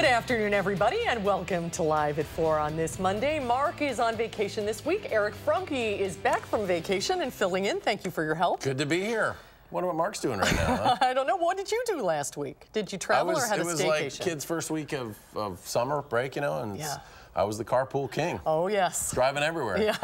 Good afternoon, everybody, and welcome to Live at 4 on this Monday. Mark is on vacation this week. Eric Frunke is back from vacation and filling in. Thank you for your help. Good to be here. Wonder what Mark's doing right now, huh? I don't know. What did you do last week? Did you travel or had a staycation? It was like kids' first week of summer break, you know, and yeah. I was the carpool king. Oh, yes. Driving everywhere. Yeah.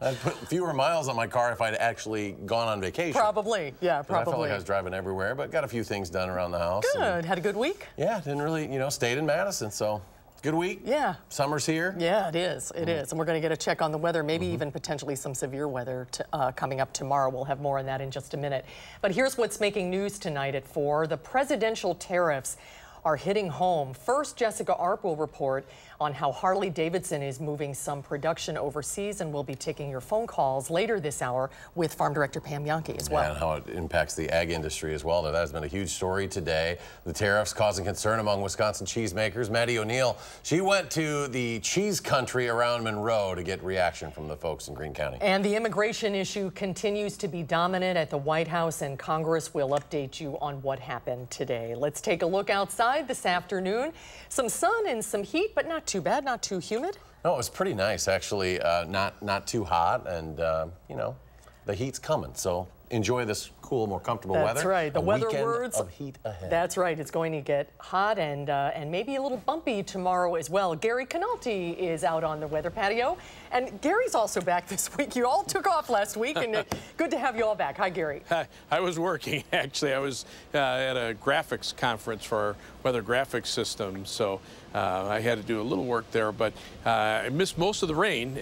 I'd put fewer miles on my car if I'd actually gone on vacation. Probably, yeah, probably. I felt like I was driving everywhere, but got a few things done around the house. Good. Had a good week? Yeah, didn't really, you know, stayed in Madison, so good week. Yeah. Summer's here. Yeah, it is. It is. And we're going to get a check on the weather, maybe even potentially some severe weather coming up tomorrow. We'll have more on that in just a minute. But here's what's making news tonight at 4. The presidential tariffs are hitting home. First, Jessica Arp will report on how Harley-Davidson is moving some production overseas, and we'll be taking your phone calls later this hour with Farm Director Pam Yankee as well. Yeah, and how it impacts the ag industry as well. That has been a huge story today. The tariffs causing concern among Wisconsin cheesemakers. Maddie O'Neill, she went to the cheese country around Monroe to get reaction from the folks in Greene County. And the immigration issue continues to be dominant at the White House, and Congress will update you on what happened today. Let's take a look outside this afternoon. Some sun and some heat, but not too bad, not too humid. No, it was pretty nice, actually. Not too hot, and you know, the heat's coming, so enjoy this cool, more comfortable weather. That's right. The weather words of heat ahead. That's right. It's going to get hot and maybe a little bumpy tomorrow as well. Gary Canalti is out on the weather patio, and Gary's also back this week. You all took off last week, and good to have you all back. Hi, Gary. I was working, actually. I was at a graphics conference for our weather graphics system, so I had to do a little work there, but I missed most of the rain,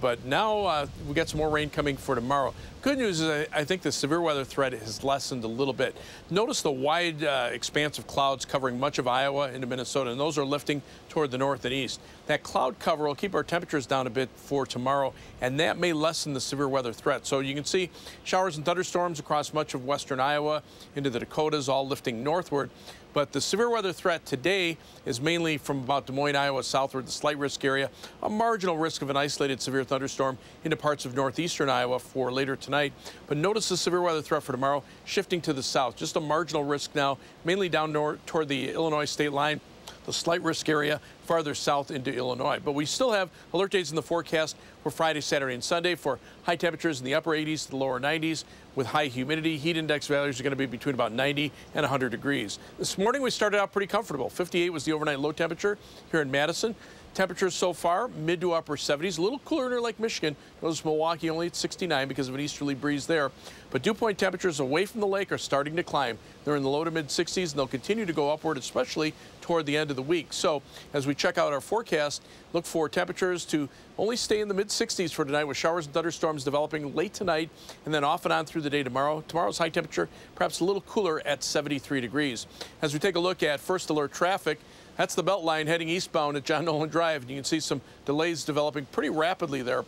but now we got some more rain coming for tomorrow. Good news is I think the severe weather threat has lessened a little bit. Notice the wide expanse of clouds covering much of Iowa into Minnesota, and those are lifting toward the north and east. That cloud cover will keep our temperatures down a bit for tomorrow, and that may lessen the severe weather threat. So you can see showers and thunderstorms across much of western Iowa into the Dakotas, all lifting northward. But the severe weather threat today is mainly from about Des Moines, Iowa, southward, the slight risk area, a marginal risk of an isolated severe thunderstorm into parts of northeastern Iowa for later tonight. But notice the severe weather threat for tomorrow shifting to the south, just a marginal risk now, mainly down north toward the Illinois state line. The slight risk area farther south into Illinois. But we still have alert days in the forecast for Friday, Saturday, and Sunday for high temperatures in the upper 80s to the lower 90s with high humidity. Heat index values are going to be between about 90 and 100 degrees. This morning we started out pretty comfortable. 58 was the overnight low temperature here in Madison. Temperatures so far, mid to upper 70s, a little cooler near Lake Michigan. Notice Milwaukee only at 69 because of an easterly breeze there. But dew point temperatures away from the lake are starting to climb. They're in the low to mid 60s, and they'll continue to go upward, especially toward the end of the week. So as we check out our forecast, look for temperatures to only stay in the mid 60s for tonight with showers and thunderstorms developing late tonight and then off and on through the day tomorrow. Tomorrow's high temperature perhaps a little cooler at 73 degrees. As we take a look at first alert traffic, that's the Beltline heading eastbound at John Nolan Drive. And you can see some delays developing pretty rapidly there.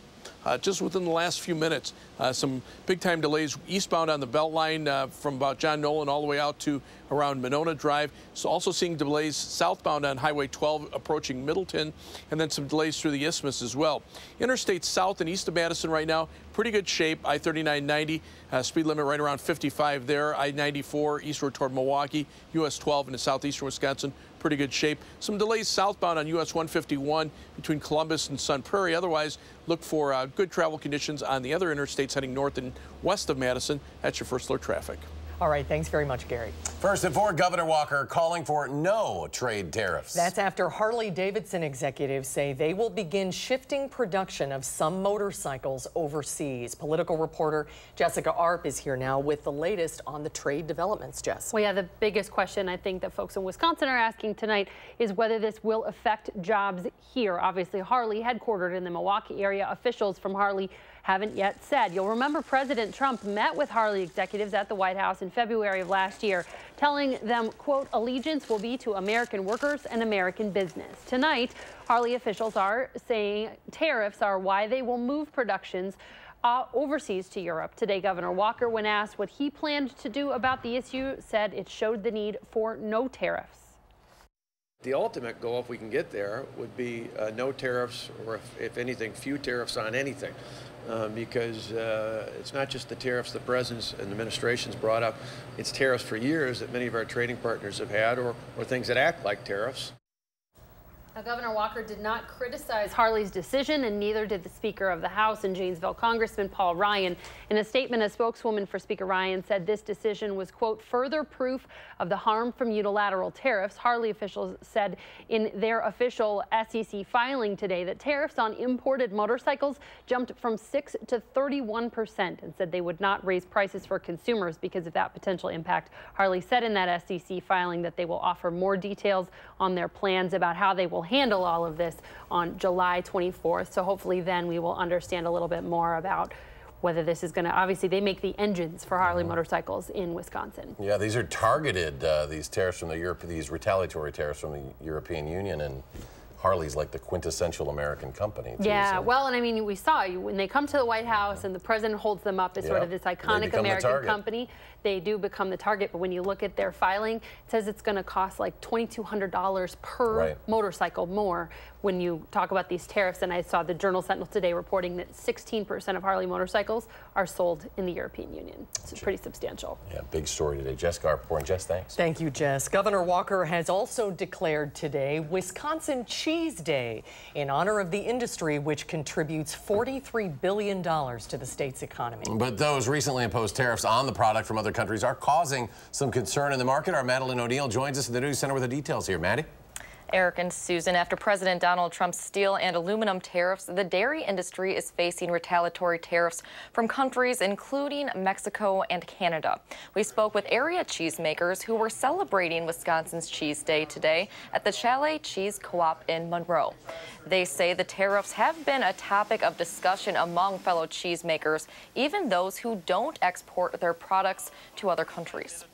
Just within the last few minutes, some big-time delays eastbound on the Beltline from about John Nolan all the way out to around Monona Drive. So also seeing delays southbound on Highway 12 approaching Middleton, and then some delays through the Isthmus as well. Interstate south and east of Madison right now, pretty good shape. I-39/90, speed limit right around 55 there. I-94 eastward toward Milwaukee, US 12 into southeastern Wisconsin, pretty good shape. Some delays southbound on US 151 between Columbus and Sun Prairie. Otherwise, look for good travel conditions on the other interstates heading north and west of Madison. That's your first alert traffic. All right, thanks very much, Gary. First at 4, Governor Walker calling for no trade tariffs. That's after Harley-Davidson executives say they will begin shifting production of some motorcycles overseas. Political reporter Jessica Arp is here now with the latest on the trade developments, Jess. Well, yeah, the biggest question I think that folks in Wisconsin are asking tonight is whether this will affect jobs here. Obviously, Harley headquartered in the Milwaukee area. Officials from Harley haven't yet said. You'll remember President Trump met with Harley executives at the White House in February of last year, telling them, quote, allegiance will be to American workers and American business. Tonight, Harley officials are saying tariffs are why they will move productions overseas to Europe. Today, Governor Walker, when asked what he planned to do about the issue, said it showed the need for no tariffs. The ultimate goal, if we can get there, would be no tariffs, or if anything, few tariffs on anything. Because it's not just the tariffs the presidents and the administrations brought up, it's tariffs for years that many of our trading partners have had, or things that act like tariffs. Now, Governor Walker did not criticize Harley's decision, and neither did the Speaker of the House and Janesville Congressman Paul Ryan. In a statement, a spokeswoman for Speaker Ryan said this decision was, quote, further proof of the harm from unilateral tariffs. Harley officials said in their official SEC filing today that tariffs on imported motorcycles jumped from 6 to 31% and said they would not raise prices for consumers because of that potential impact. Harley said in that SEC filing that they will offer more details on their plans about how they will handle all of this on July 24th. So hopefully then we will understand a little bit more about whether this is going to, obviously they make the engines for Harley motorcycles in Wisconsin. Yeah, these are targeted, these tariffs from the these retaliatory tariffs from the European Union, and Harley's like the quintessential American company. Too, yeah, so. Well, and I mean, we saw when they come to the White House and the president holds them up as sort of this iconic American company, they do become the target. But when you look at their filing, it says it's going to cost like $2,200 per motorcycle more when you talk about these tariffs. And I saw the Journal Sentinel today reporting that 16% of Harley motorcycles are sold in the European Union. It's pretty substantial. Yeah, big story today. Jess Garp reporting. Jess, thanks. Thank you, Jess. Governor Walker has also declared today Wisconsin Cheese Day in honor of the industry, which contributes $43 billion to the state's economy. But those recently imposed tariffs on the product from other countries are causing some concern in the market. Our Madeline O'Neill joins us in the News Center with the details here. Maddie? Eric and Susan, after President Donald Trump's steel and aluminum tariffs, the dairy industry is facing retaliatory tariffs from countries including Mexico and Canada. We spoke with area cheesemakers who were celebrating Wisconsin's Cheese Day today at the Chalet Cheese Co-op in Monroe. They say the tariffs have been a topic of discussion among fellow cheesemakers, even those who don't export their products to other countries.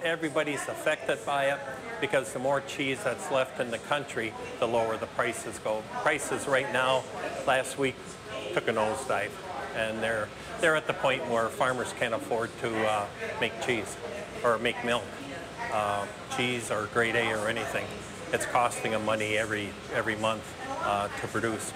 Everybody's affected by it because the more cheese that's left in the country, the lower the prices go. Prices right now, last week, took a nosedive, and they're at the point where farmers can't afford to make cheese or make milk, cheese or grade A or anything. It's costing them money every month to produce.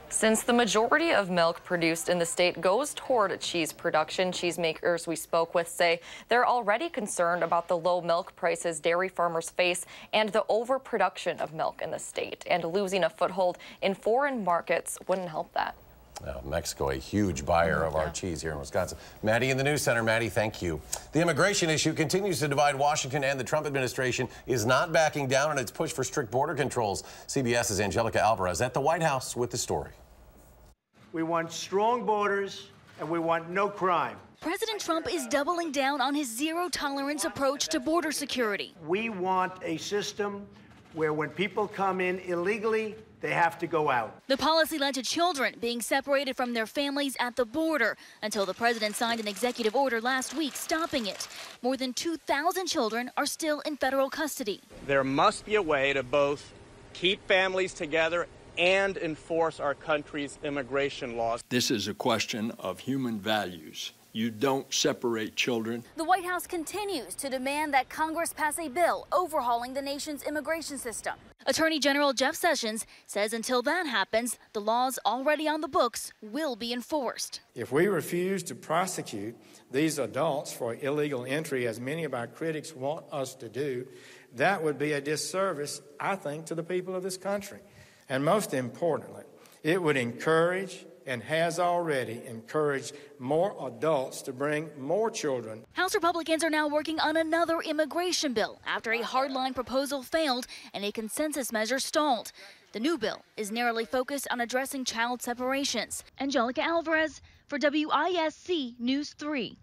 Since the majority of milk produced in the state goes toward cheese production, cheesemakers we spoke with say they're already concerned about the low milk prices dairy farmers face and the overproduction of milk in the state. And losing a foothold in foreign markets wouldn't help that. Mexico, a huge buyer of our cheese here in Wisconsin. Maddie in the News Center. Maddie, thank you. The immigration issue continues to divide Washington, and the Trump administration is not backing down on its push for strict border controls. CBS's Angelica Alvarez at the White House with the story. We want strong borders, and we want no crime. President Trump is doubling down on his zero-tolerance approach to border security. We want a system where when people come in illegally, they have to go out. The policy led to children being separated from their families at the border until the president signed an executive order last week stopping it. More than 2,000 children are still in federal custody. There must be a way to both keep families together and enforce our country's immigration laws. This is a question of human values. You don't separate children. The White House continues to demand that Congress pass a bill overhauling the nation's immigration system. Attorney General Jeff Sessions says until that happens, the laws already on the books will be enforced. If we refuse to prosecute these adults for illegal entry, as many of our critics want us to do, that would be a disservice, I think, to the people of this country. And most importantly, it would encourage and has already encouraged more adults to bring more children. House Republicans are now working on another immigration bill after a hardline proposal failed and a consensus measure stalled. The new bill is narrowly focused on addressing child separations. Angelica Alvarez for WISC News 3.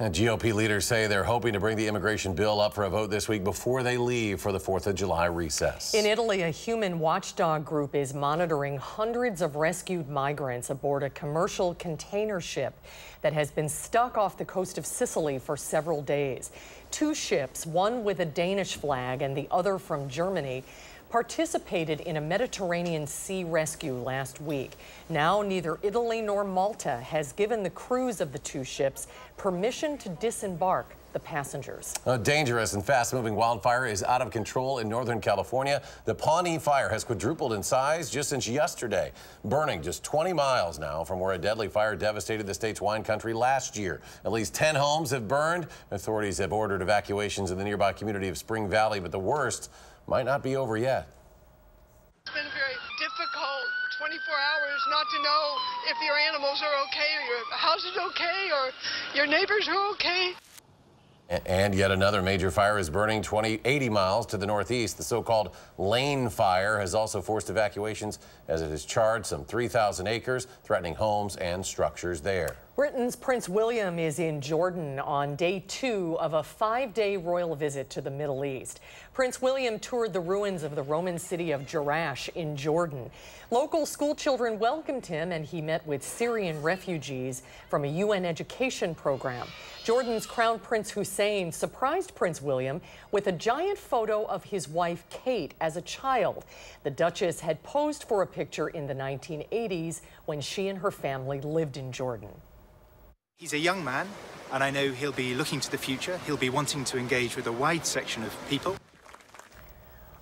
And GOP leaders say they're hoping to bring the immigration bill up for a vote this week before they leave for the 4th of July recess. In Italy, a human watchdog group is monitoring hundreds of rescued migrants aboard a commercial container ship that has been stuck off the coast of Sicily for several days. 2 ships, one with a Danish flag and the other from Germany, participated in a Mediterranean Sea rescue last week. Now, neither Italy nor Malta has given the crews of the 2 ships permission to disembark the passengers. A dangerous and fast-moving wildfire is out of control in Northern California. The Pawnee fire has quadrupled in size just since yesterday, burning just 20 miles now from where a deadly fire devastated the state's wine country last year. At least 10 homes have burned. Authorities have ordered evacuations in the nearby community of Spring Valley, but the worst might not be over yet. It's been very difficult 24 hours not to know if your animals are okay, or your house is okay, or your neighbors are okay. And yet another major fire is burning 80 miles to the northeast. The so-called Lane fire has also forced evacuations as it has charred some 3,000 acres, threatening homes and structures there. Britain's Prince William is in Jordan on day 2 of a 5-day royal visit to the Middle East. Prince William toured the ruins of the Roman city of Jerash in Jordan. Local school children welcomed him, and he met with Syrian refugees from a UN education program. Jordan's Crown Prince Hussein surprised Prince William with a giant photo of his wife Kate as a child. The Duchess had posed for a picture in the 1980s when she and her family lived in Jordan. He's a young man, and I know he'll be looking to the future. He'll be wanting to engage with a wide section of people.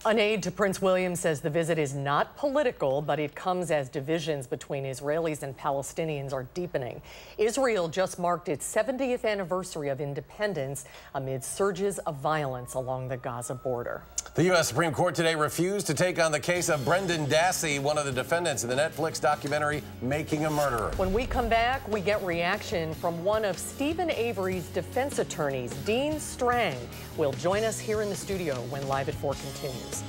An aide to Prince William says the visit is not political, but it comes as divisions between Israelis and Palestinians are deepening. Israel just marked its 70th anniversary of independence amid surges of violence along the Gaza border. The U.S. Supreme Court today refused to take on the case of Brendan Dassey, one of the defendants in the Netflix documentary Making a Murderer. When we come back, we get reaction from one of Stephen Avery's defense attorneys, Dean Strang, will join us here in the studio when Live at 4 continues.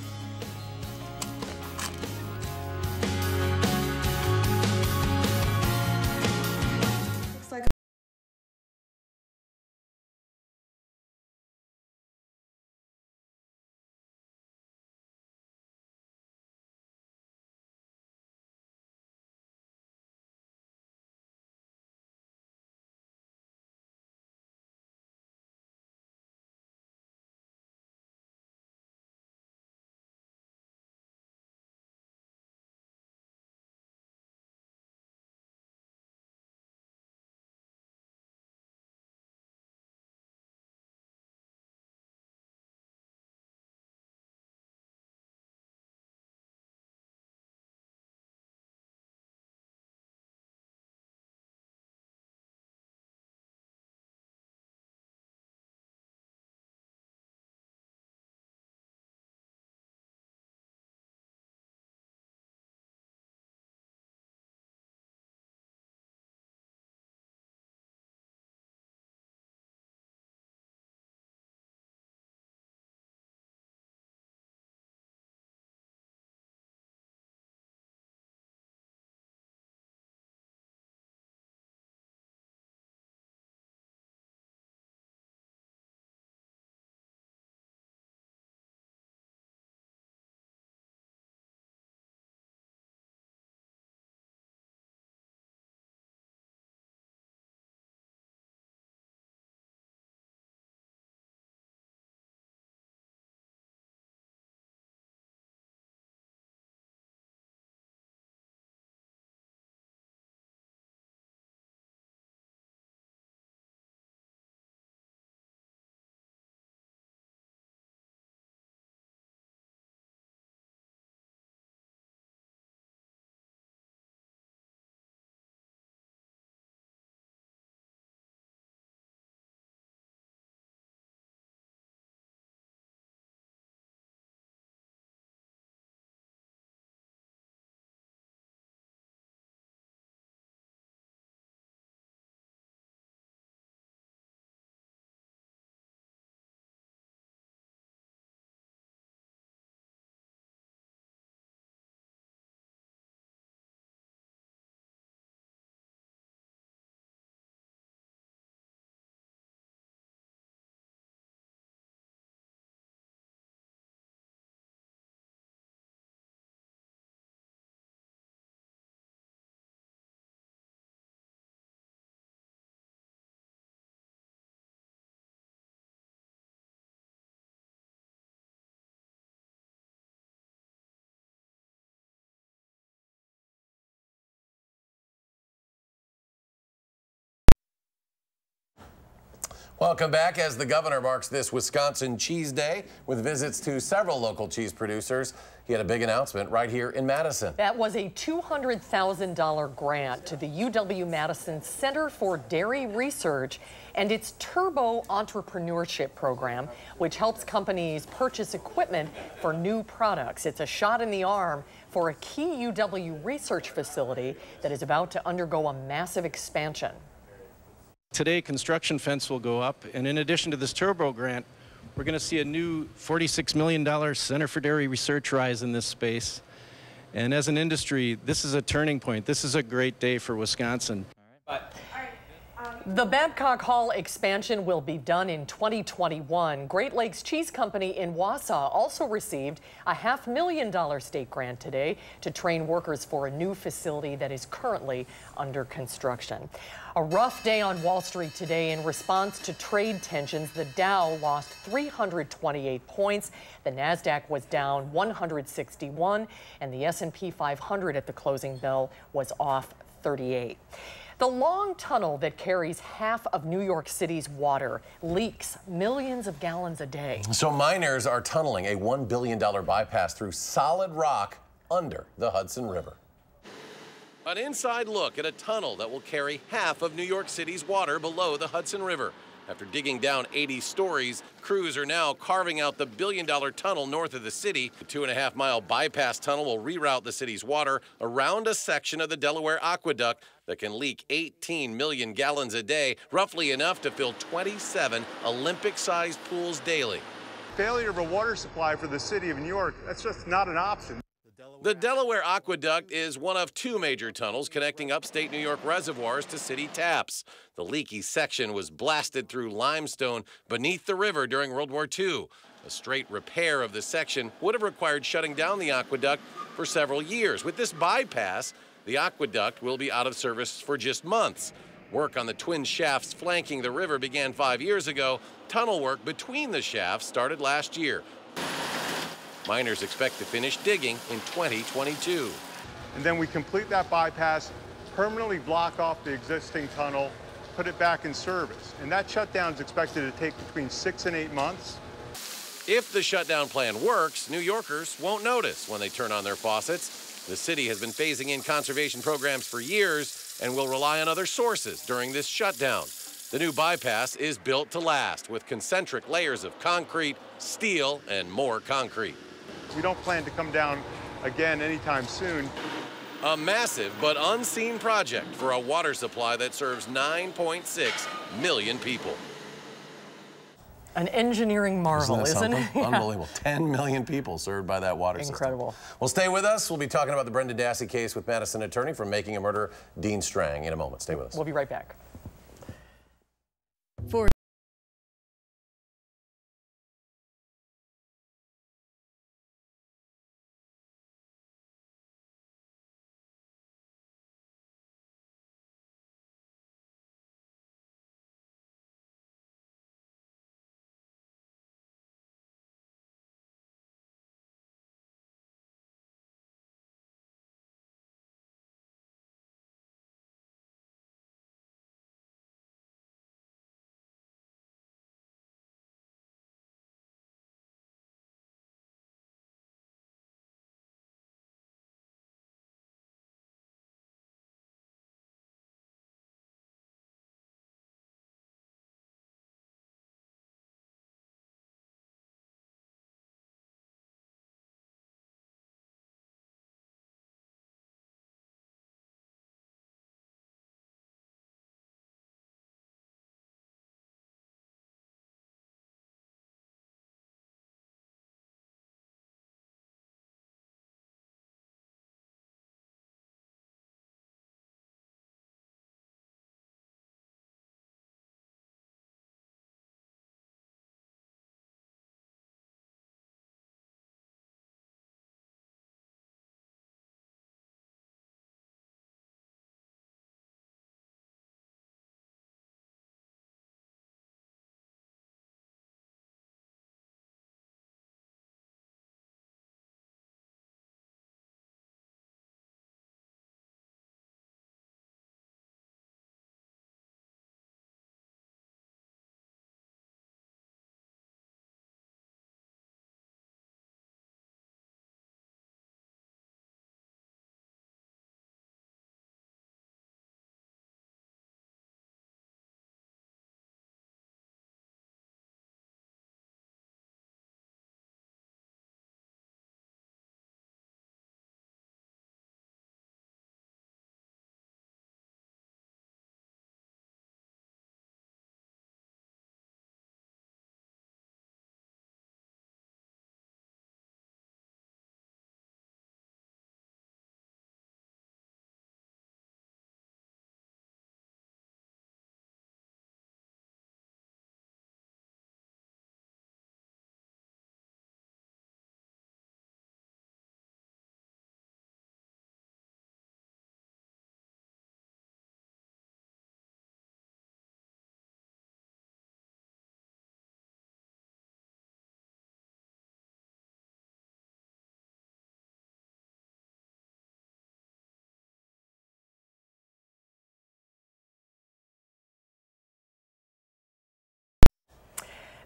Welcome back as the governor marks this Wisconsin Cheese Day with visits to several local cheese producers. He had a big announcement right here in Madison. That was a $200,000 grant to the UW-Madison Center for Dairy Research and its Turbo Entrepreneurship Program, which helps companies purchase equipment for new products. It's a shot in the arm for a key UW research facility that is about to undergo a massive expansion. Today, construction fence will go up, and in addition to this Turbo grant, we're going to see a new $46 million Center for Dairy Research rise in this space. And as an industry, this is a turning point. This is a great day for Wisconsin. The Babcock Hall expansion will be done in 2021. Great Lakes Cheese Company in Wausau also received a $500,000 state grant today to train workers for a new facility that is currently under construction. A rough day on Wall Street today in response to trade tensions. The Dow lost 328 points. The Nasdaq was down 161, and the S&P 500 at the closing bell was off 38. The long tunnel that carries half of New York City's water leaks millions of gallons a day. So miners are tunneling a $1 billion bypass through solid rock under the Hudson River. An inside look at a tunnel that will carry half of New York City's water below the Hudson River. After digging down 80 stories, crews are now carving out the billion-dollar tunnel north of the city. The 2.5-mile bypass tunnel will reroute the city's water around a section of the Delaware Aqueduct that can leak 18 million gallons a day, roughly enough to fill 27 Olympic-sized pools daily. Failure of a water supply for the city of New York, that's just not an option. The Delaware Aqueduct is one of two major tunnels connecting upstate New York reservoirs to city taps. The leaky section was blasted through limestone beneath the river during World War II. A straight repair of the section would have required shutting down the aqueduct for several years. With this bypass, the aqueduct will be out of service for just months. Work on the twin shafts flanking the river began 5 years ago. Tunnel work between the shafts started last year. Miners expect to finish digging in 2022. And then we complete that bypass, permanently block off the existing tunnel, put it back in service. And that shutdown is expected to take between 6 and 8 months. If the shutdown plan works, New Yorkers won't notice when they turn on their faucets. The city has been phasing in conservation programs for years and will rely on other sources during this shutdown. The new bypass is built to last with concentric layers of concrete, steel, and more concrete. We don't plan to come down again anytime soon. A massive but unseen project for a water supply that serves 9.6 million people. An engineering marvel, isn't it? Unbelievable. 10 million people served by that water system. Incredible. Well, stay with us. We'll be talking about the Brendan Dassey case with Madison attorney for making a murder, Dean Strang, in a moment. Stay with us. We'll be right back.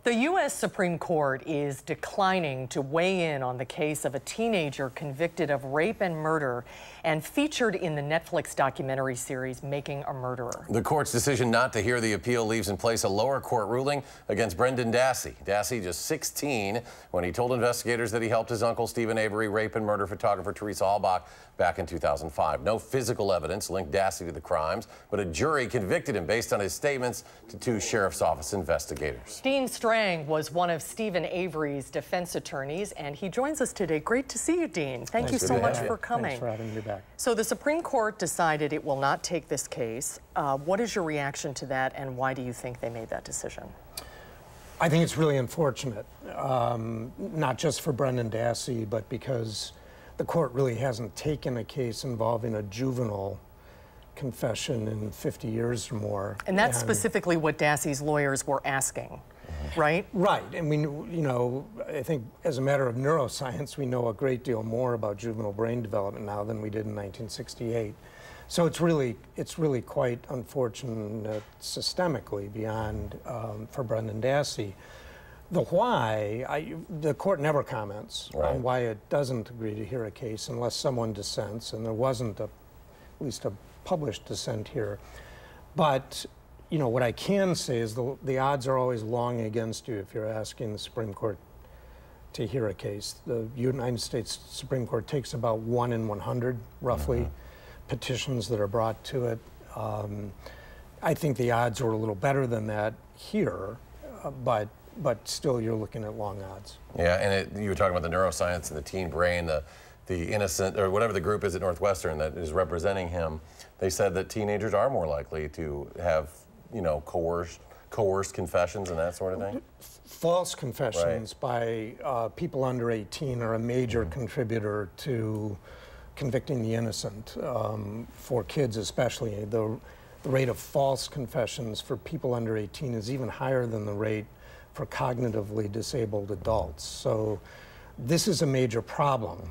The U.S. Supreme Court is declining to weigh in on the case of a teenager convicted of rape and murder and featured in the Netflix documentary series Making a Murderer. The court's decision not to hear the appeal leaves in place a lower court ruling against Brendan Dassey. Dassey, just 16, when he told investigators that he helped his uncle Stephen Avery rape and murder photographer Teresa Halbach back in 2005. No physical evidence linked Dassey to the crimes, but a jury convicted him based on his statements to two sheriff's office investigators. Dean Strang was one of Stephen Avery's defense attorneys, and he joins us today. Great to see you, Dean. Thank you so much for coming. Thanks for having me back. So the Supreme Court decided it will not take this case. What is your reaction to that, and why do you think they made that decision? I think it's really unfortunate, not just for Brendan Dassey, but because the court really hasn't taken a case involving a juvenile confession in 50 years or more. And that's specifically what Dassey's lawyers were asking, right? Right. And we, you know, I think as a matter of neuroscience, we know a great deal more about juvenile brain development now than we did in 1968. So it's really quite unfortunate systemically beyond for Brendan Dassey. The why, the court never comments on why it doesn't agree to hear a case unless someone dissents, and there wasn't at least a published dissent here. But, you know, what I can say is the odds are always long against you if you're asking the Supreme Court to hear a case. The United States Supreme Court takes about 1 in 100, roughly, petitions that are brought to it. I think the odds are a little better than that here, but still you're looking at long odds. Yeah, and you were talking about the neuroscience and the teen brain, the innocent, or whatever the group is at Northwestern that is representing him. They said that teenagers are more likely to have, you know, coerced confessions and that sort of thing. False confessions by people under 18 are a major contributor to convicting the innocent, for kids especially. The rate of false confessions for people under 18 is even higher than the rate for cognitively disabled adults. So this is a major problem.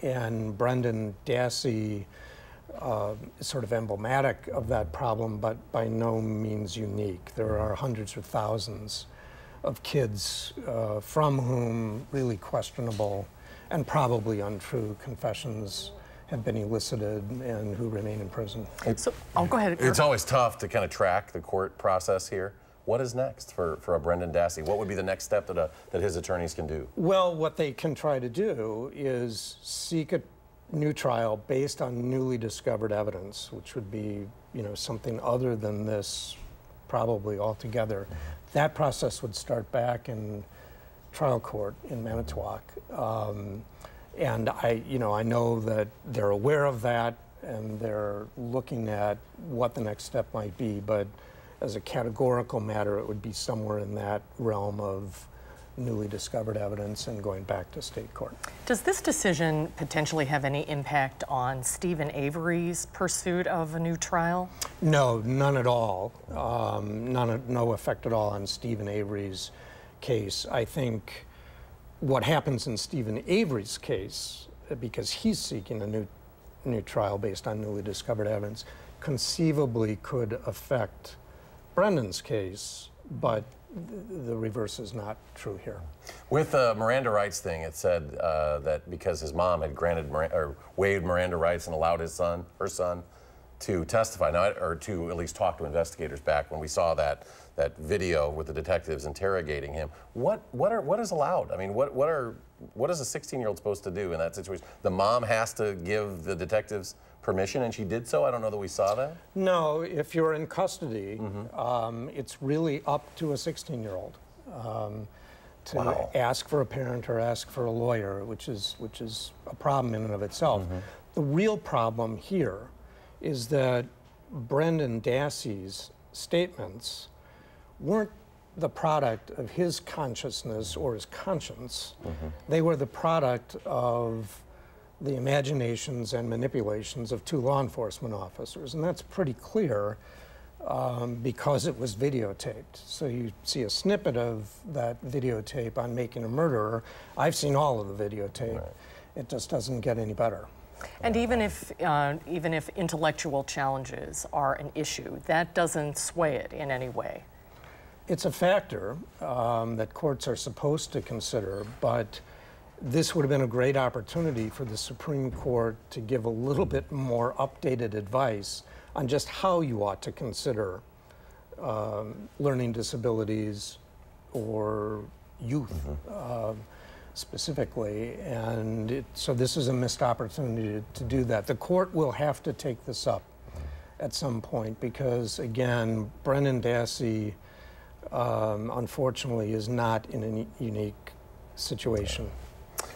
And Brendan Dassey is sort of emblematic of that problem, but by no means unique. There are hundreds or thousands of kids from whom really questionable and probably untrue confessions have been elicited and who remain in prison. Go ahead. It's always tough to kind of track the court process here. What is next for a Brendan Dassey? What would be the next step that his attorneys can do? Well, what they can try to do is seek a new trial based on newly discovered evidence, which would be, you know, something other than this probably altogether. That process would start back in trial court in Manitowoc. And I know that they're aware of that and they're looking at what the next step might be, but as a categorical matter, it would be somewhere in that realm of newly discovered evidence and going back to state court. Does this decision potentially have any impact on Stephen Avery's pursuit of a new trial? No, none at all. No effect at all on Stephen Avery's case. I think what happens in Stephen Avery's case, because he's seeking a new trial based on newly discovered evidence, conceivably could affect Brendan's case, but the reverse is not true here. With the Miranda rights thing, it said that because his mom had waived Miranda rights and allowed her son to testify, or to at least talk to investigators back when we saw that video with the detectives interrogating him. What is allowed? I mean, what is a 16-year-old supposed to do in that situation? The mom has to give the detectives permission, and she did so? I don't know that we saw that. No, if you're in custody, it's really up to a 16-year-old to ask for a parent or ask for a lawyer, which is a problem in and of itself. The real problem here is that Brendan Dassey's statements weren't the product of his consciousness or his conscience. They were the product of the imaginations and manipulations of two law enforcement officers. And that's pretty clear because it was videotaped. So you see a snippet of that videotape on Making a Murderer. I've seen all of the videotape. It just doesn't get any better. And even if intellectual challenges are an issue, that doesn't sway it in any way. It's a factor that courts are supposed to consider, but this would have been a great opportunity for the Supreme Court to give a little bit more updated advice on just how you ought to consider learning disabilities or youth specifically. And so this is a missed opportunity to do that. The court will have to take this up at some point because, again, Brennan Dassey, unfortunately, is not in a unique situation.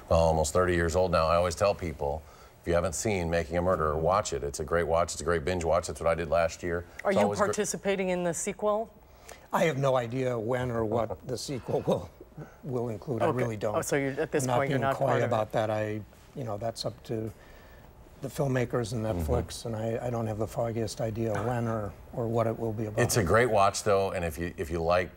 Well, almost 30 years old now. I always tell people, if you haven't seen Making a Murderer, watch it. It's a great watch. It's a great binge watch. That's what I did last year. Are you participating in the sequel? I have no idea when or what the sequel will include. Okay. I really don't. Oh, so you're, at this point, you're not quiet part of about that. That's up to the filmmakers and Netflix, and I don't have the foggiest idea when or what it will be about. It's a great watch, though, and if you like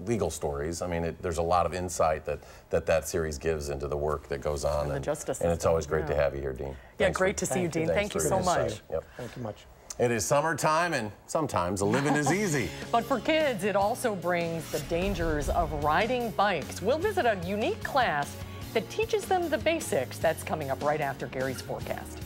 legal stories, I mean, there's a lot of insight that series gives into the work that goes on. And the justice system. And it's always great to have you here, Dean. Yeah, great to see you, Dean. Thank you so much. Yep. Thank you much. It is summertime, and sometimes living is easy. But for kids, it also brings the dangers of riding bikes. We'll visit a unique class that teaches them the basics. That's coming up right after Gary's forecast.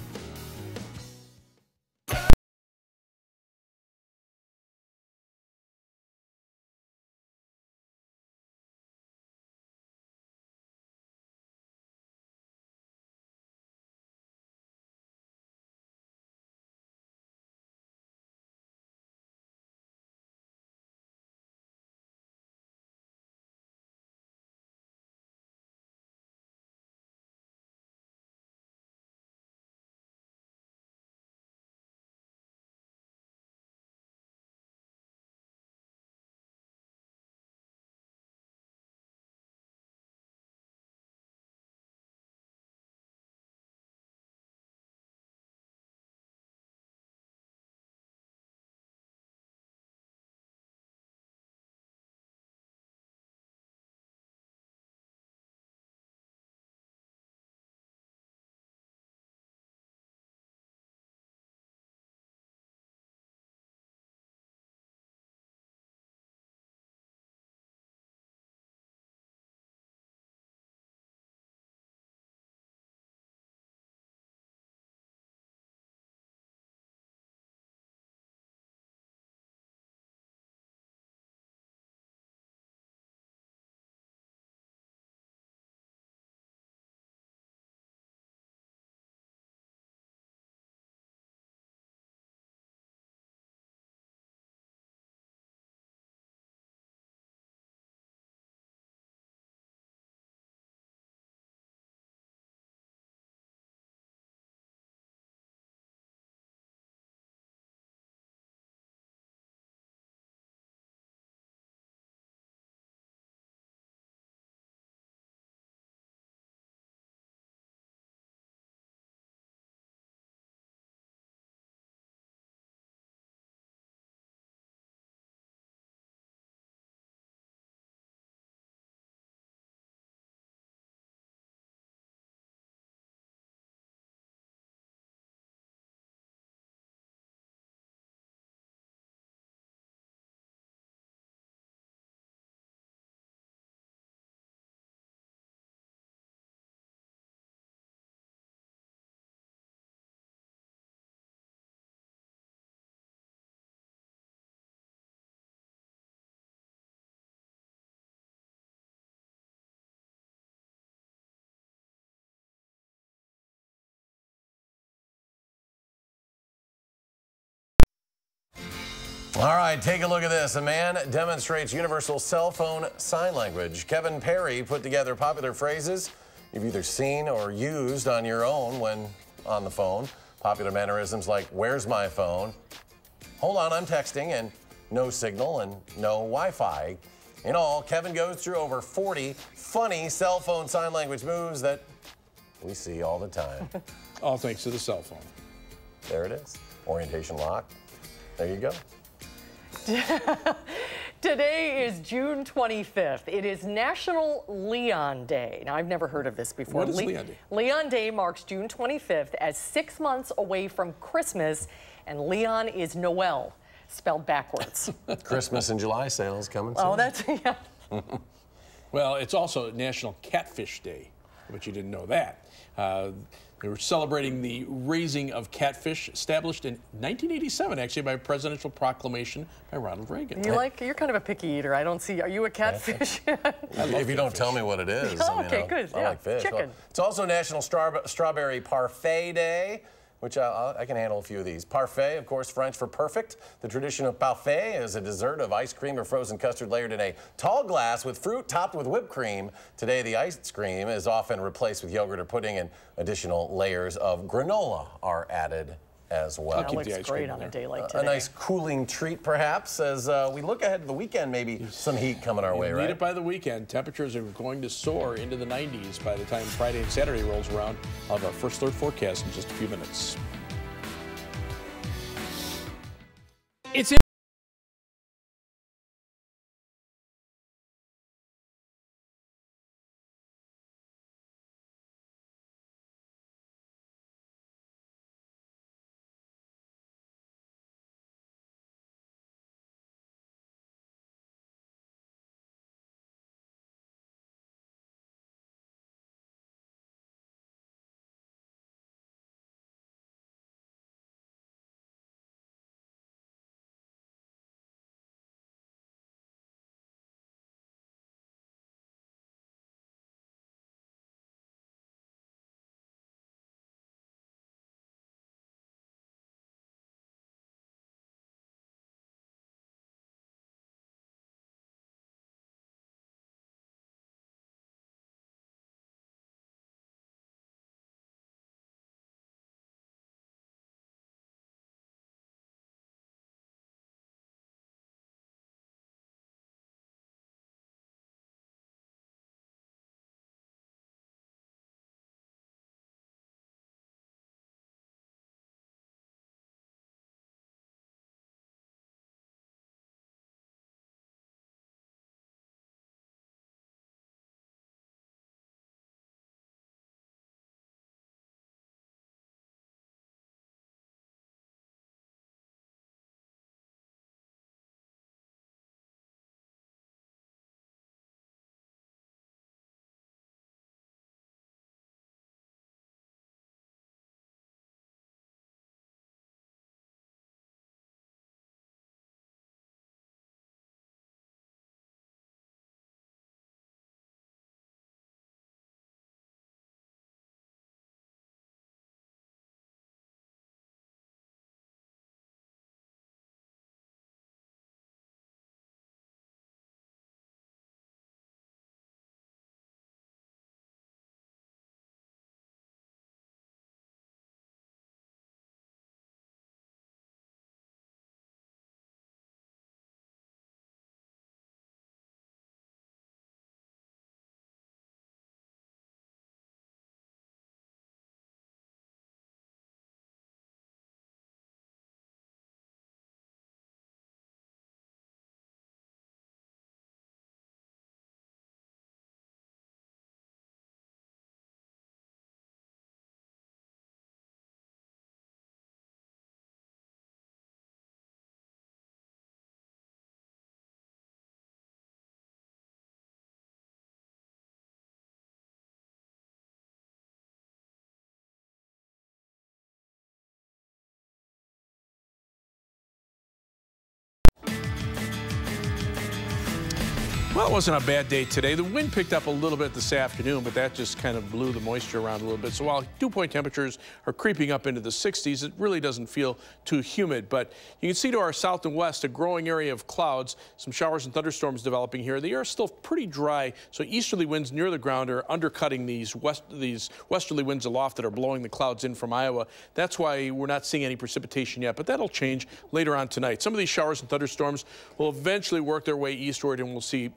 All right, take a look at this. A man demonstrates universal cell phone sign language. Kevin Perry put together popular phrases you've either seen or used on your own when on the phone. Popular mannerisms like, "Where's my phone?" "Hold on, I'm texting," and "No signal," and "No Wi-Fi." In all, Kevin goes through over 40 funny cell phone sign language moves that we see all the time. All thanks to the cell phone. There it is. Orientation lock. There you go. Today is June 25th. It is National Leon Day. Now, I've never heard of this before. What is Leon Day? Leon Day marks June 25th as 6 months away from Christmas, and Leon is Noel. spelled backwards. Christmas in July sales coming soon. Oh, that's, yeah. Well, it's also National Catfish Day, but you didn't know that. They were celebrating the raising of catfish, established in 1987, actually, by a presidential proclamation by Ronald Reagan. You're kind of a picky eater. I don't see. Are you a catfish? If you don't tell me what it is. Oh, okay, good. I like fish. Chicken. Well, it's also National Strawberry Parfait Day, which I can handle a few of these. Parfait, of course, French for perfect. The tradition of parfait is a dessert of ice cream or frozen custard layered in a tall glass with fruit topped with whipped cream. Today, the ice cream is often replaced with yogurt or pudding, and additional layers of granola are added as well. That looks great on a day like today. A nice cooling treat, perhaps, as we look ahead to the weekend. Maybe some heat coming our way, right? Need it by the weekend. Temperatures are going to soar into the 90s by the time Friday and Saturday rolls around. I'll have our first alert forecast in just a few minutes. It's Well, it wasn't a bad day today. The wind picked up a little bit this afternoon, but that just kind of blew the moisture around a little bit. So while dew point temperatures are creeping up into the 60s, it really doesn't feel too humid. But you can see to our south and west a growing area of clouds, some showers and thunderstorms developing here. The air is still pretty dry, so easterly winds near the ground are undercutting these westerly winds aloft that are blowing the clouds in from Iowa. That's why we're not seeing any precipitation yet, but that'll change later on tonight. Some of these showers and thunderstorms will eventually work their way eastward, and we'll see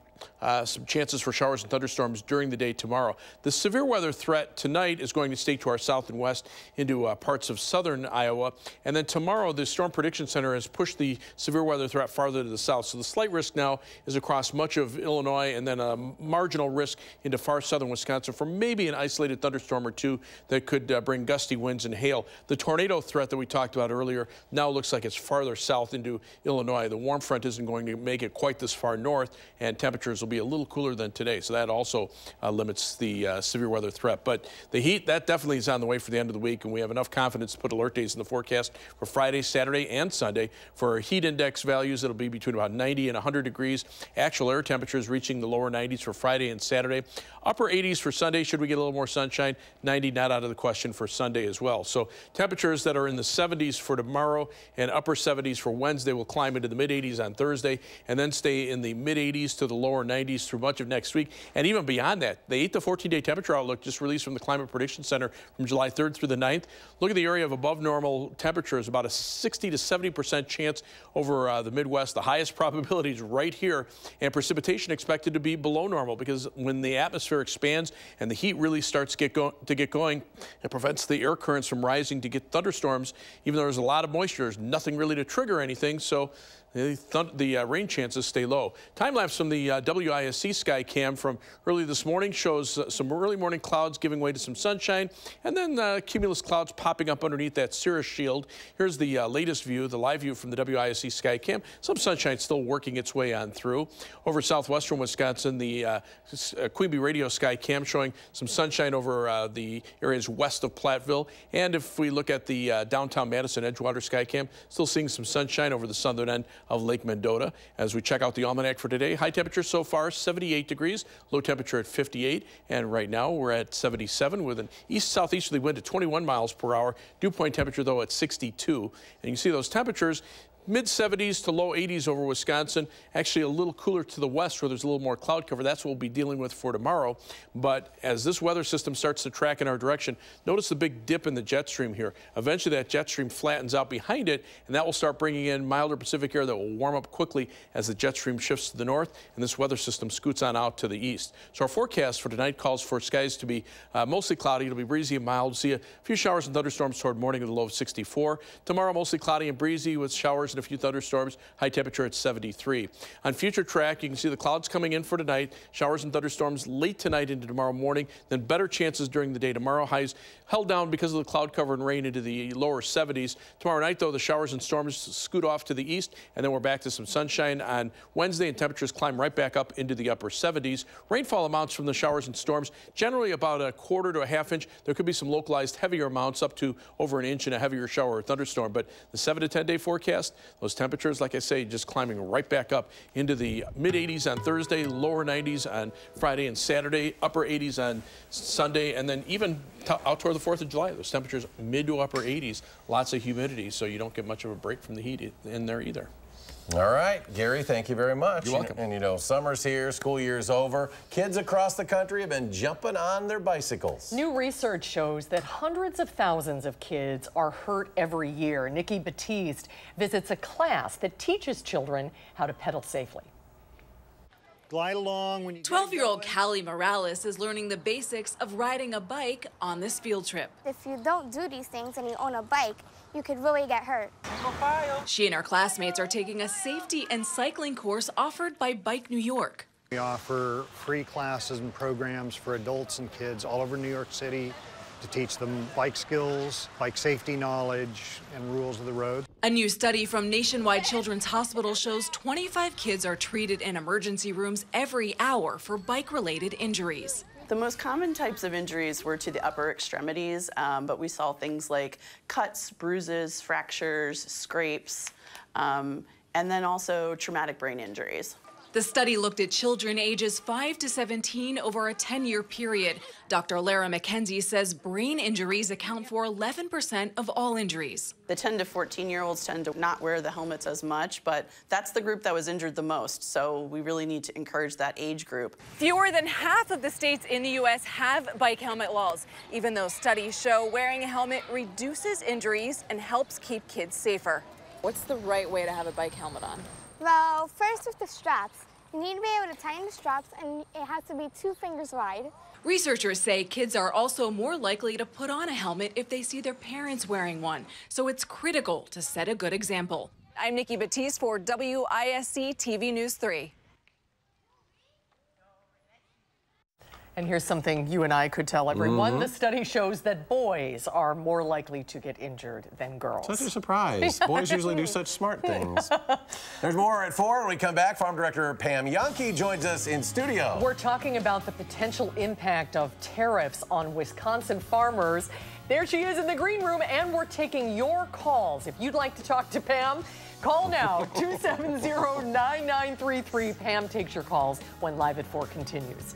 Some chances for showers and thunderstorms during the day tomorrow. The severe weather threat tonight is going to stay to our south and west into parts of southern Iowa. And then tomorrow, the Storm Prediction Center has pushed the severe weather threat farther to the south. So the slight risk now is across much of Illinois, and then a marginal risk into far southern Wisconsin for maybe an isolated thunderstorm or two that could bring gusty winds and hail. The tornado threat that we talked about earlier now looks like it's farther south into Illinois. The warm front isn't going to make it quite this far north, and temperatures will be a little cooler than today. So that also limits the severe weather threat. But the heat, that definitely is on the way for the end of the week, and we have enough confidence to put alert days in the forecast for Friday, Saturday, and Sunday. For heat index values, it'll be between about 90 and 100 degrees. Actual air temperatures reaching the lower 90s for Friday and Saturday. Upper 80s for Sunday, should we get a little more sunshine. 90 not out of the question for Sunday as well. So temperatures that are in the 70s for tomorrow and upper 70s for Wednesday will climb into the mid-80s on Thursday and then stay in the mid-80s to the lower 90s through much of next week. And even beyond that, the 8 to 14-day temperature outlook just released from the Climate Prediction Center from July 3rd through the 9th. Look at the area of above normal temperatures, about a 60 to 70% chance over the Midwest. The highest probability is right here, and precipitation expected to be below normal because when the atmosphere expands and the heat really starts to get going, it prevents the air currents from rising to get thunderstorms. Even though there's a lot of moisture, there's nothing really to trigger anything, so the rain chances stay low. Time lapse from the WISC sky cam from early this morning shows some early morning clouds giving way to some sunshine, and then cumulus clouds popping up underneath that cirrus shield. Here's the latest view, the live view from the WISC sky cam. Some sunshine still working its way on through. Over southwestern Wisconsin, the Queen Radio sky cam showing some sunshine over the areas west of Platteville. And if we look at the downtown Madison Edgewater sky cam, still seeing some sunshine over the southern end of Lake Mendota. As we check out the almanac for today, high temperature so far 78 degrees, low temperature at 58, and right now we're at 77 with an east-southeasterly wind at 21 miles per hour. Dew point temperature though at 62, and you can see those temperatures mid-70s to low 80s over Wisconsin. Actually a little cooler to the west where there's a little more cloud cover. That's what we'll be dealing with for tomorrow. But as this weather system starts to track in our direction, notice the big dip in the jet stream here. Eventually that jet stream flattens out behind it, and that will start bringing in milder Pacific air that will warm up quickly as the jet stream shifts to the north and this weather system scoots on out to the east. So our forecast for tonight calls for skies to be mostly cloudy. It'll be breezy and mild. See a few showers and thunderstorms toward morning with a low of 64. Tomorrow mostly cloudy and breezy with showers and a few thunderstorms, high temperature at 73. On future track, you can see the clouds coming in for tonight, showers and thunderstorms late tonight into tomorrow morning, then better chances during the day tomorrow. Highs held down because of the cloud cover and rain into the lower 70s. Tomorrow night, though, the showers and storms scoot off to the east, and then we're back to some sunshine on Wednesday, and temperatures climb right back up into the upper 70s. Rainfall amounts from the showers and storms, generally about a quarter to a half inch. There could be some localized heavier amounts up to over an inch in a heavier shower or thunderstorm, but the 7 to 10 day forecast, those temperatures, like I say, just climbing right back up into the mid-80s on Thursday, lower 90s on Friday and Saturday, upper 80s on Sunday, and then even out toward the 4th of July, those temperatures mid to upper 80s, lots of humidity, so you don't get much of a break from the heat in there either. All right, Gary, thank you very much. You're welcome. And you know, summer's here, school year's over. Kids across the country have been jumping on their bicycles. New research shows that hundreds of thousands of kids are hurt every year. Nikki Batiste visits a class that teaches children how to pedal safely. Glide along when you 12-year-old Callie Morales is learning the basics of riding a bike on this field trip. If you don't do these things and you own a bike, you could really get hurt. She and her classmates are taking a safety and cycling course offered by Bike New York. We offer free classes and programs for adults and kids all over New York City to teach them bike skills, bike safety knowledge, and rules of the road. A new study from Nationwide Children's Hospital shows 25 kids are treated in emergency rooms every hour for bike-related injuries. The most common types of injuries were to the upper extremities, but we saw things like cuts, bruises, fractures, scrapes, and then also traumatic brain injuries. The study looked at children ages 5 to 17 over a 10-year period. Dr. Lara McKenzie says brain injuries account for 11% of all injuries. The 10 to 14-year-olds tend to not wear the helmets as much, but that's the group that was injured the most, so we really need to encourage that age group. Fewer than half of the states in the U.S. have bike helmet laws, even though studies show wearing a helmet reduces injuries and helps keep kids safer. What's the right way to have a bike helmet on? Well, first with the straps, You need to be able to tighten the straps, and it has to be 2 fingers wide. Researchers say kids are also more likely to put on a helmet if they see their parents wearing one, so it's critical to set a good example. I'm Nikki Batiste for WISC-TV News 3. And here's something you and I could tell everyone. The study shows that boys are more likely to get injured than girls. Such a surprise. Boys usually do such smart things. There's more at 4 when we come back. Farm Director Pam Yonke joins us in studio. We're talking about the potential impact of tariffs on Wisconsin farmers. There she is in the green room, and we're taking your calls. If you'd like to talk to Pam, call now, 270-9933. Pam takes your calls when Live at 4 continues.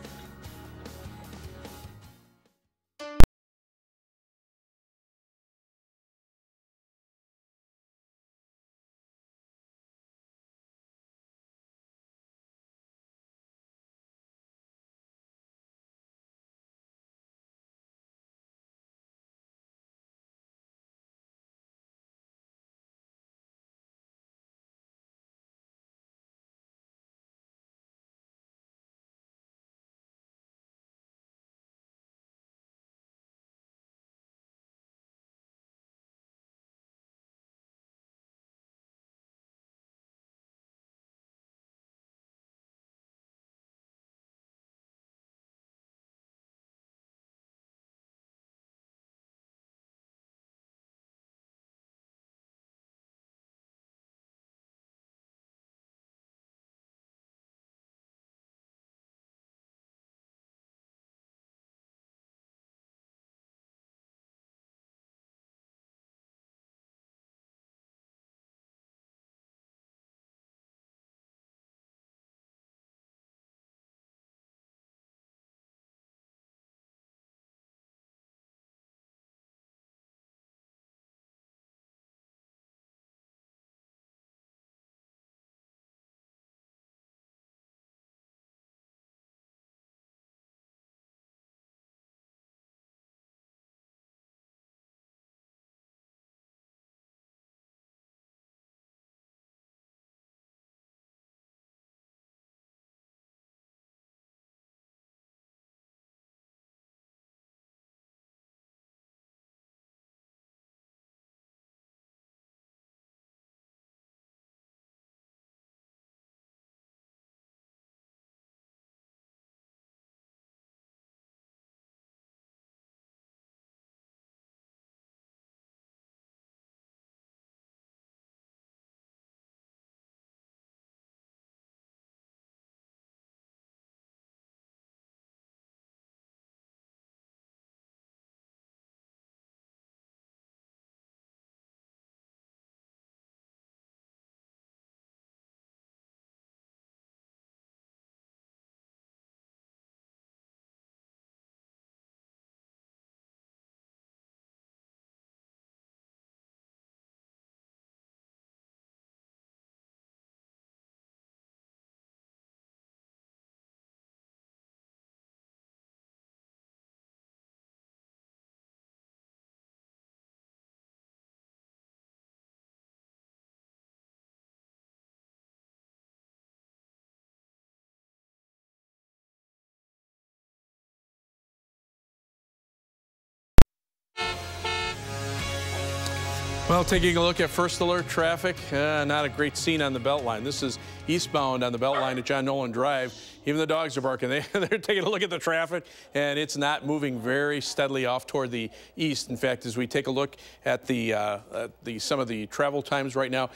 Well, taking a look at first alert traffic, not a great scene on the Beltline. This is eastbound on the Beltline at John Nolan Drive. Even the dogs are barking. They're taking a look at the traffic, and it's not moving very steadily off toward the east. In fact, as we take a look at some of the travel times right now,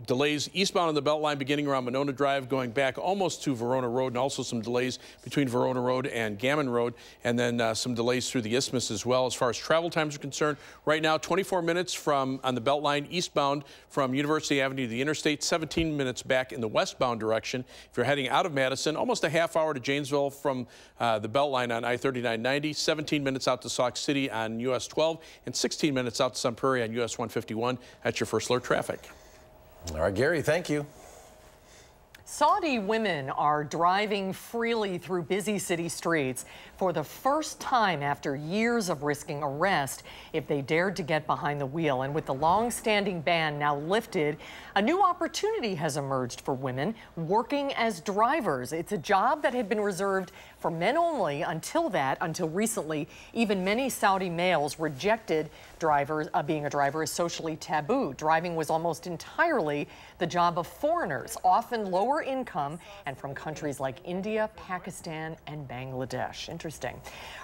delays eastbound on the Beltline beginning around Monona Drive, going back almost to Verona Road, and also some delays between Verona Road and Gammon Road, and then some delays through the Isthmus as well. As far as travel times are concerned, right now 24 minutes on the Beltline eastbound from University Avenue to the interstate, 17 minutes back in the westbound direction. If you're heading out of Madison, almost a half hour to Janesville from the Beltline on I-3990, 17 minutes out to Sauk City on US 12, and 16 minutes out to Sun Prairie on US 151. That's your first alert traffic. All right, Gary, thank you. Saudi women are driving freely through busy city streets for the first time after years of risking arrest if they dared to get behind the wheel. And with the long-standing ban now lifted, a new opportunity has emerged for women working as drivers. It's a job that had been reserved for men only until recently. Even many Saudi males rejected being a driver as socially taboo. Driving was almost entirely the job of foreigners, often lower income and from countries like India, Pakistan, and Bangladesh. Interesting.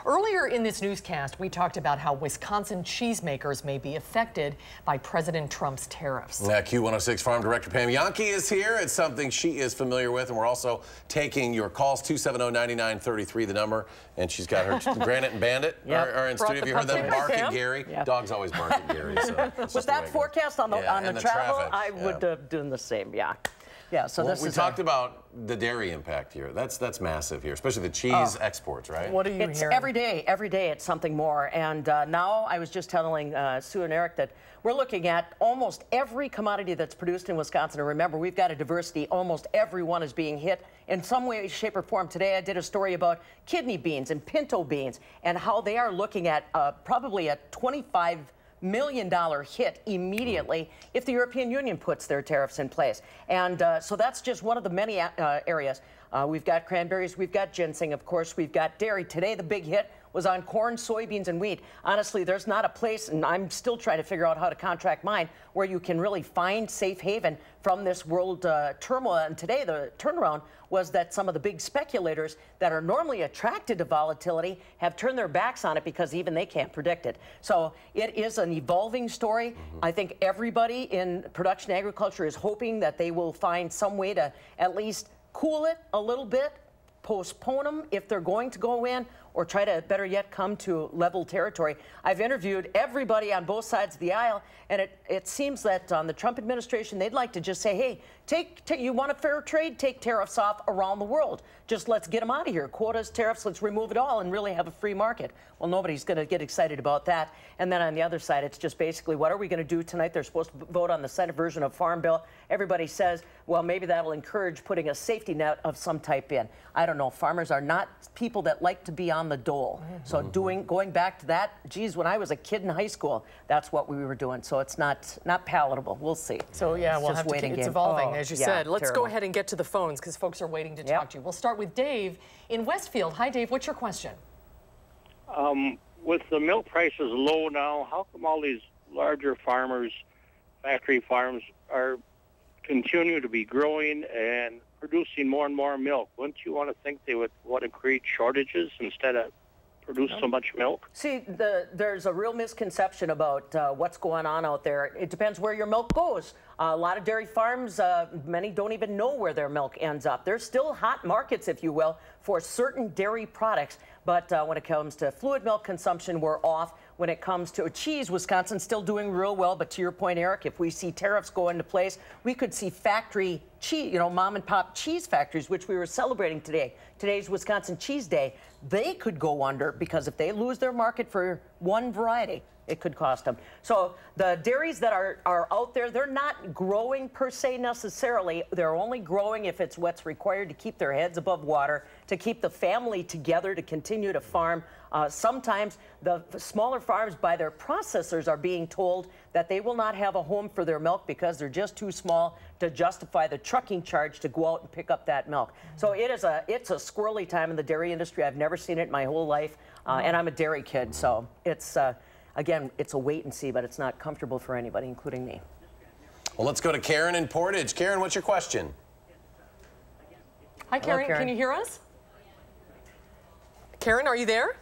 Earlier in this newscast, we talked about how Wisconsin cheesemakers may be affected by President Trump's tariffs. Q106 Farm Director Pam Yankee is here. It's something she is familiar with, and we're also taking your calls. 270-9933, the number, and she's got her Granite and Bandit are in studio. Have you heard them bark at Gary? Yep. Dogs always bark at Gary. So with that forecast on the travel, traffic, I would have done the same. Yeah. So we talked about the dairy impact here. That's massive here, especially the cheese exports, right? What are you hearing? Every day it's something more. And now I was just telling Sue and Eric that we're looking at almost every commodity that's produced in Wisconsin. And remember, we've got a diversity. Almost everyone is being hit in some way, shape, or form. Today I did a story about kidney beans and pinto beans and how they are looking at probably a $25 million hit immediately if the European Union puts their tariffs in place. And so that's just one of the many areas. We've got cranberries, we've got ginseng, of course, we've got dairy. Today, the big hit was on corn, soybeans, and wheat. Honestly, there's not a place, and I'm still trying to figure out how to contract mine, where you can really find safe haven from this world turmoil. And today, the turnaround was that some of the big speculators that are normally attracted to volatility have turned their backs on it because even they can't predict it. So it is an evolving story. I think everybody in production agriculture is hoping that they will find some way to at least cool it a little bit, postpone them if they're going to go in, or try to, better yet, come to level territory. I've interviewed everybody on both sides of the aisle, and it seems that on the Trump administration, they'd like to just say, hey, you want a fair trade? Take tariffs off around the world. Just let's get them out of here. Quotas, tariffs, let's remove it all and really have a free market. Well, nobody's going to get excited about that. And then on the other side, it's just basically, what are we going to do tonight? They're supposed to vote on the Senate version of Farm Bill. Everybody says, well, maybe that'll encourage putting a safety net of some type in. I don't know. Farmers are not people that like to be on the dole. So going back to that, geez, when I was a kid in high school, that's what we were doing. So it's not palatable. We'll see. So yeah, we'll have to keep, it's evolving, as you said. Let's terrible. Go ahead and get to the phones because folks are waiting to talk to you. We'll start with Dave in Westfield. Hi, Dave. What's your question? With the milk prices low now, how come all these larger farmers, factory farms, are continuing to be growing and producing more and more milk? Wouldn't you want to think they would want to create shortages instead of produce so much milk? See, there's a real misconception about what's going on out there. It depends where your milk goes. A lot of dairy farms, many don't even know where their milk ends up. There's still hot markets, if you will, for certain dairy products. But when it comes to fluid milk consumption, we're off. When it comes to cheese, Wisconsin's still doing real well. But to your point, Eric, if we see tariffs go into place, we could see factory cheese, mom and pop cheese factories, which we were celebrating today. Today's Wisconsin Cheese Day. They could go under because if they lose their market for one variety, it could cost them. So the dairies that are out there, they're not growing per se necessarily. They're only growing if it's what's required to keep their heads above water, to keep the family together, to continue to farm. Sometimes the smaller farms by their processors are being told that they will not have a home for their milk because they're just too small to justify the trucking charge to go out and pick up that milk. So it's a squirrely time in the dairy industry. I've never seen it in my whole life, and I'm a dairy kid, so it's again, it's a wait and see, but it's not comfortable for anybody, including me. Well, let's go to Karen in Portage. Karen, what's your question? Hi, Karen. Hello, Karen. Can you hear us? Karen, are you there?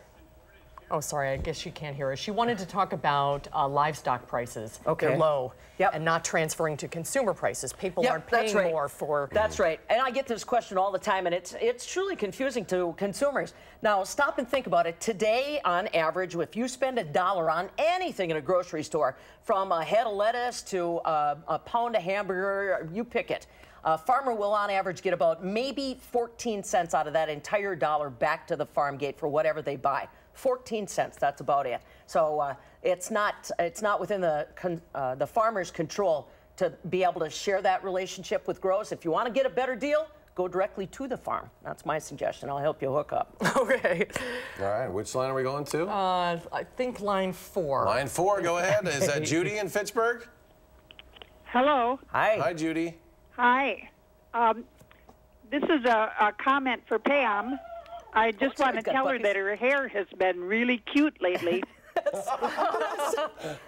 Oh, sorry, I guess she can't hear us. She wanted to talk about livestock prices. Okay. They're low and not transferring to consumer prices. People aren't paying more for... That's right. And I get this question all the time, and it's truly confusing to consumers. Now, stop and think about it. Today, on average, if you spend $1 on anything in a grocery store, from a head of lettuce to a pound of hamburger, you pick it. A farmer will, on average, get about maybe 14 cents out of that entire dollar back to the farm gate for whatever they buy. 14 cents, that's about it. So it's not within the farmer's control to be able to share that relationship with growers. If you want to get a better deal, go directly to the farm. That's my suggestion. I'll help you hook up. Okay. All right, which line are we going to? I think line 4. Line 4, go ahead. Is that Judy in Fitchburg? Hello. Hi. Hi, Judy. Hi. This is a comment for Pam. I just want to tell her that her hair has been really cute lately.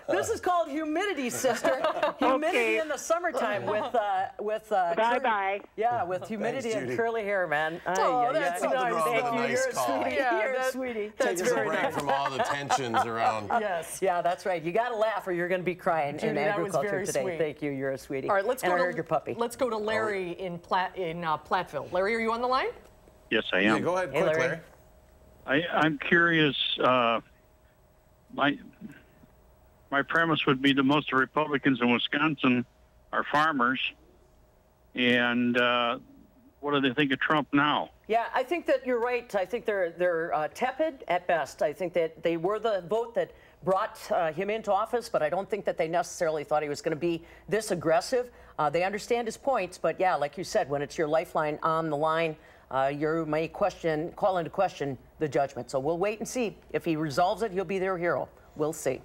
This is called humidity, sister. Humidity in the summertime with bye. Yeah, with humidity and curly hair, man. Oh, that's nice. Thank you. You're a sweetie. Yeah, You're a sweetie. That's Take us a very break nice. from all the tensions around. Yes. Yeah, that's right. You got to laugh or you're going to be crying Judy, in that was agriculture very today. sweet. Thank you. You're a sweetie. All right, let's and go I to heard your puppy. Let's go to Larry in Platteville. Larry, are you on the line? Yes, I am. Yeah, go ahead, Hey, quick, Larry. I'm curious. My premise would be that most of the Republicans in Wisconsin are farmers, and what do they think of Trump now? Yeah, I think that you're right. I think they're tepid at best. I think that they were the vote that brought him into office, but I don't think that they necessarily thought he was going to be this aggressive. They understand his points, but yeah, like you said, when it's your lifeline on the line, you may call into question the judgment. So we'll wait and see. If he resolves it, he'll be their hero. We'll see.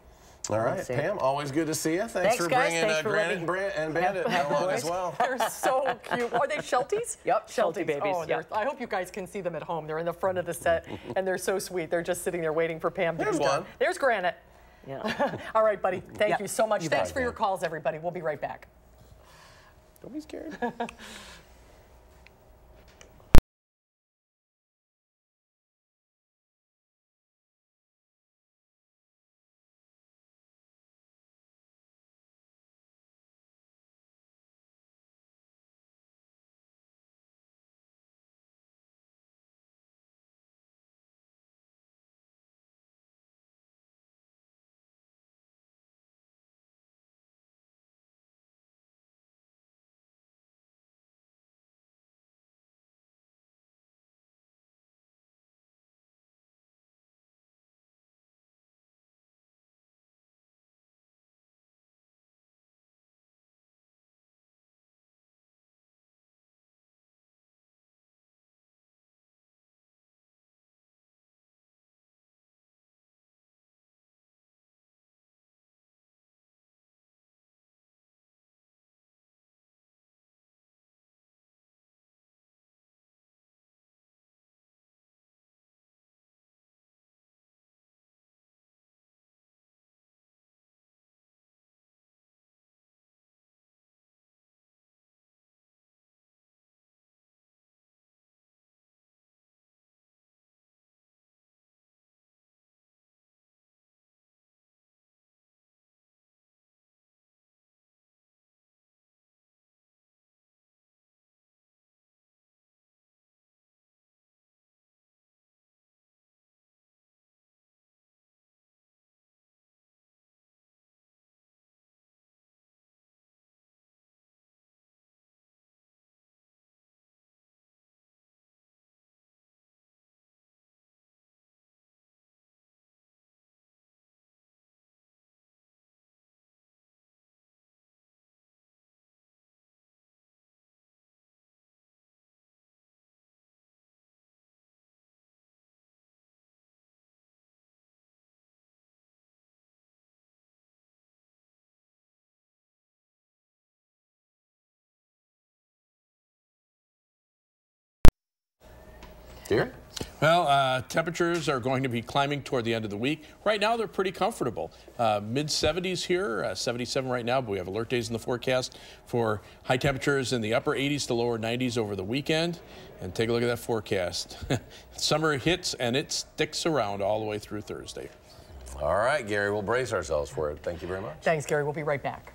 All right, Pam, always good to see you. Thanks for guys. bringing Thanks for Granite and Bandit along as well. They're so cute. Are they Shelties? Yep, Sheltie babies. Oh, I hope you guys can see them at home. They're in the front of the set, and they're so sweet. They're just sitting there waiting for Pam to be done. There's Granite. Yeah. All right, buddy. Thank you so much. You Thanks bet, for your man. calls, everybody. We'll be right back. Don't be scared. Dear? Well, temperatures are going to be climbing toward the end of the week. Right now, they're pretty comfortable. Mid-70s here, 77 right now, but we have alert days in the forecast for high temperatures in the upper 80s to lower 90s over the weekend. And take a look at that forecast. Summer hits, and it sticks around all the way through Thursday. All right, Gary, we'll brace ourselves for it. Thank you very much. Thanks, Gary. We'll be right back.